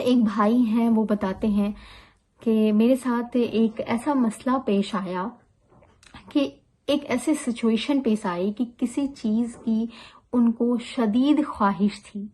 تو ایک بھائی ہیں، وہ بتاتے ہیں کہ میرے ساتھ ایک ایسا مسئلہ پیش آیا کہ ایک ایسی سچویشن پیش آئی کہ کسی چیز کی ان کو شدید خواہش تھی۔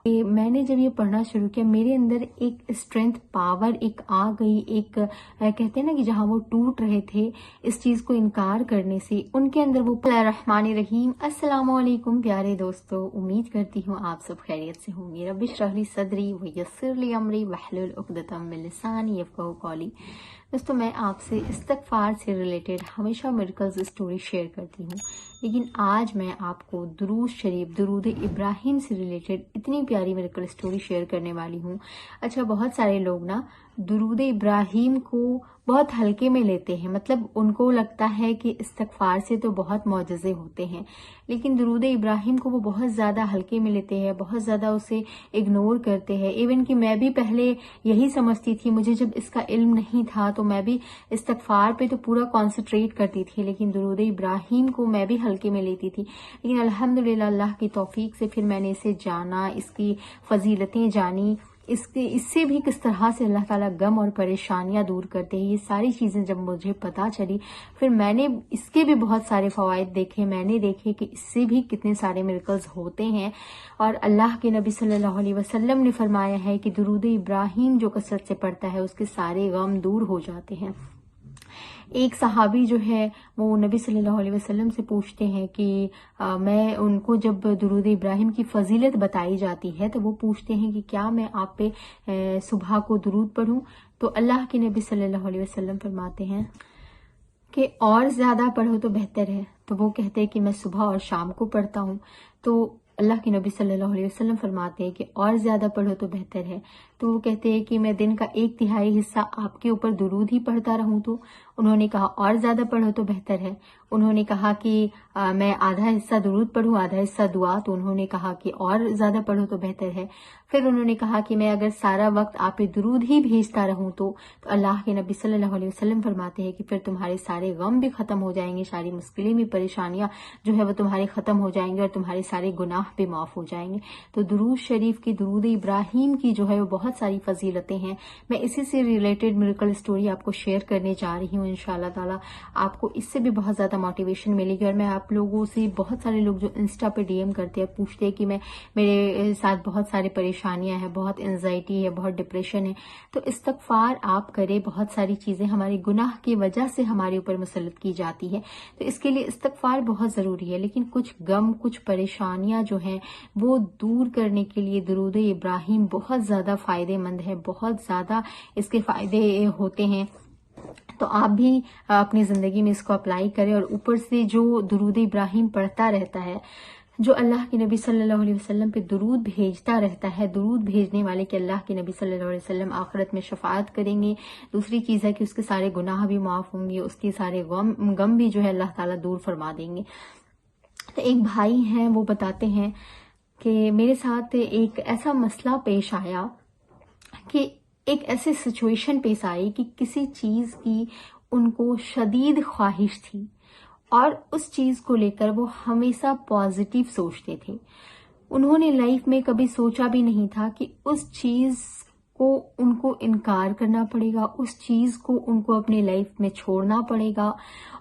میں نے جب یہ پڑھنا شروع کیا، میرے اندر ایک اسٹرینتھ، پاور ایک آ گئی، ایک کہتے ہیں نا کہ جہاں وہ ٹوٹ رہے تھے اس چیز کو انکار کرنے سے، ان کے اندر وہ الرحمن الرحیم۔ السلام علیکم پیارے دوستو، امید کرتی ہوں آپ سب خیریت سے ہوں گے۔ رب اشرح لی صدری ویسر لی امری واحلل عقدۃ من لسانی یفقہوا قولی۔ دوستو، میں آپ سے استغفار سے ریلیٹڈ ہمیشہ میریکلز اسٹوری شیئر کرتی ہوں، لیکن آج میں آپ کو درود شریف، درود ابراہیم سے ریلیٹڈ اتنی پیاری میریکل اسٹوری شیئر کرنے والی ہوں۔ اچھا، بہت سارے لوگ نا درود ابراہیم کو بہت ہلکے میں لیتے ہیں، مطلب ان کو لگتا ہے کہ استغفار سے تو بہت معجزے ہوتے ہیں، لیکن درود ابراہیم کو وہ بہت زیادہ ہلکے میں لیتے ہیں، بہت زیادہ اسے اگنور کرتے ہیں۔ ایون کہ میں بھی پہلے یہی سمجھتی تھی، مجھے جب اس کا علم نہیں تھا تو میں بھی استغفار پہ تو پورا کانسنٹریٹ کرتی تھی، لیکن درود ابراہیم کو میں بھی ہلکے میں لیتی تھی۔ لیکن الحمدللہ اللہ کی توفیق سے پھر میں نے اسے جانا، اس کی فضیلتیں جانی، اس سے بھی کس طرح سے اللہ تعالیٰ غم اور پریشانیاں دور کرتے ہیں، یہ ساری چیزیں جب مجھے پتا چلی، پھر میں نے اس کے بھی بہت سارے فوائد دیکھے، میں نے دیکھے کہ اس سے بھی کتنے سارے میریکلز ہوتے ہیں۔ اور اللہ کے نبی صلی اللہ علیہ وسلم نے فرمایا ہے کہ درود ابراہیم جو کثرت سے پڑھتا ہے اس کے سارے غم دور ہو جاتے ہیں۔ ایک صحابی جو ہے وہ نبی صلی اللہ علیہ وسلم سے پوچھتے ہیں کہ میں ان کو جب درود ابراہیم کی فضیلت بتائی جاتی ہے تو وہ پوچھتے ہیں کہ کیا میں آپ پہ صبح کو درود پڑھوں؟ تو اللہ کے نبی صلی اللہ علیہ وسلم فرماتے ہیں کہ اور زیادہ پڑھو تو بہتر ہے۔ تو وہ کہتے ہیں کہ میں صبح اور شام کو پڑھتا ہوں۔ تو اللہ کے نبی صلی اللہ علیہ وسلم فرماتے ہیں کہ اور زیادہ پڑھو تو بہتر ہے۔ تو وہ کہتے ہیں کہ میں دن کا 1/3 حصہ آپ کے اوپر درود ہی پڑھتا رہوں۔ تو انہوں نے کہا اور زیادہ پڑھو تو بہتر ہے۔ انہوں نے کہا کہ میں آدھا حصہ درود پڑھوں، آدھا حصہ دعا۔ تو انہوں نے کہا کہ اور زیادہ پڑھو تو بہتر ہے۔ پھر انہوں نے کہا کہ میں اگر سارا وقت آپ پہ درود ہی بھیجتا رہوں تو اللہ کے نبی صلی اللہ علیہ وسلم فرماتے ہیں کہ پھر تمہارے سارے غم بھی ختم ہو جائیں گے، ساری مشکلیں بھی، پریشانیاں جو ہے وہ تمہارے ختم ہو جائیں گے اور تمہارے سارے گناہ بھی معاف ہو جائیں گے۔ تو درود شریف کی، درود ابراہیم کی جو ہے وہ بہت ساری فضیلتیں ہیں۔ میں اسی سے ریلیٹڈ میریکل اسٹوری آپ کو شیئر کرنے جا رہی ہوں۔ انشاءاللہ تعالی آپ کو اس سے بھی بہت زیادہ موٹیویشن ملے گی۔ اور میں آپ لوگوں سے، بہت سارے لوگ جو انسٹا پہ ڈی ایم کرتے ہیں، پوچھتے ہیں کہ میرے ساتھ بہت سارے پریشانیاں ہیں، بہت انزائٹی ہے، بہت ڈپریشن ہے، تو استغفار آپ کریں۔ بہت ساری چیزیں ہمارے گناہ کی وجہ سے ہمارے اوپر مسلط کی جاتی ہے، تو اس کے لیے استغفار بہت ضروری ہے۔ لیکن کچھ غم، کچھ پریشانیاں جو ہیں وہ دور کرنے کے لیے درود ابراہیم بہت زیادہ فائدے مند ہے، بہت زیادہ اس کے فائدے ہوتے ہیں۔ تو آپ بھی اپنی زندگی میں اس کو اپلائی کریں، اور اوپر سے جو درود ابراہیم پڑھتا رہتا ہے، جو اللہ کے نبی صلی اللہ علیہ وسلم پہ درود بھیجتا رہتا ہے، درود بھیجنے والے کے اللہ کے نبی صلی اللہ علیہ وسلم آخرت میں شفاعت کریں گے۔ دوسری چیز ہے کہ اس کے سارے گناہ بھی معاف ہوں گے، اس کے سارے غم بھی جو ہے اللہ تعالیٰ دور فرما دیں گے۔ تو ایک بھائی ہیں، وہ بتاتے ہیں کہ میرے ساتھ ایک ایسا مسئلہ پیش آیا کہ ایک ایسی سچویشن پیش آئی کہ کسی چیز کی ان کو شدید خواہش تھی، اور اس چیز کو لے کر وہ ہمیشہ پازیٹیو سوچتے تھے۔ انہوں نے لائف میں کبھی سوچا بھی نہیں تھا کہ اس چیز کو ان کو انکار کرنا پڑے گا، اس چیز کو ان کو اپنے لائف میں چھوڑنا پڑے گا،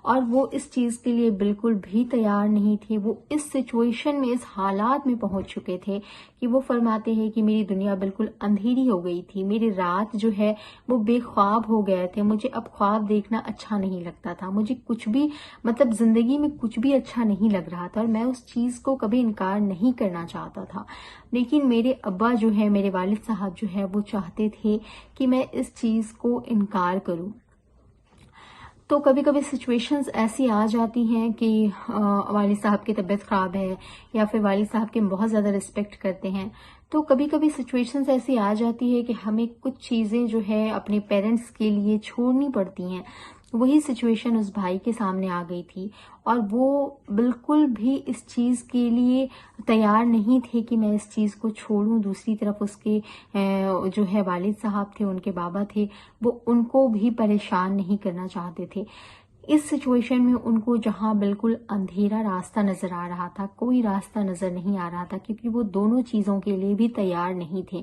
اور وہ اس چیز کے لیے بالکل بھی تیار نہیں تھے۔ وہ اس سچویشن میں، اس حالات میں پہنچ چکے تھے کہ وہ فرماتے ہیں کہ میری دنیا بالکل اندھیری ہو گئی تھی، میری رات جو ہے وہ بے خواب ہو گئے تھے، مجھے اب خواب دیکھنا اچھا نہیں لگتا تھا، مجھے کچھ بھی، مطلب زندگی میں کچھ بھی اچھا نہیں لگ رہا تھا، اور میں اس چیز کو کبھی انکار نہیں کرنا چاہتا تھا۔ لیکن میرے ابا جو ہے، میرے والد صاحب جو ہے، وہ چاہتے تھے کہ میں اس چیز کو انکار کروں۔ تو کبھی کبھی سچویشنز ایسی آ جاتی ہیں کہ والد صاحب کی طبیعت خراب ہے، یا پھر والد صاحب کی بہت زیادہ رسپیکٹ کرتے ہیں، تو کبھی کبھی سچویشنز ایسی آ جاتی ہے کہ ہمیں کچھ چیزیں جو ہے اپنے پیرنٹس کے لیے چھوڑنی پڑتی ہیں۔ وہی سچویشن اس بھائی کے سامنے آ گئی تھی، اور وہ بالکل بھی اس چیز کے لیے تیار نہیں تھے کہ میں اس چیز کو چھوڑوں۔ دوسری طرف اس کے جو ہے والد صاحب تھے، ان کے بابا تھے، وہ ان کو بھی پریشان نہیں کرنا چاہتے تھے۔ اس سچویشن میں ان کو جہاں بالکل اندھیرا راستہ نظر آ رہا تھا، کوئی راستہ نظر نہیں آ رہا تھا، کیونکہ وہ دونوں چیزوں کے لیے بھی تیار نہیں تھے۔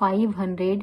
500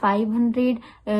500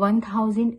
1000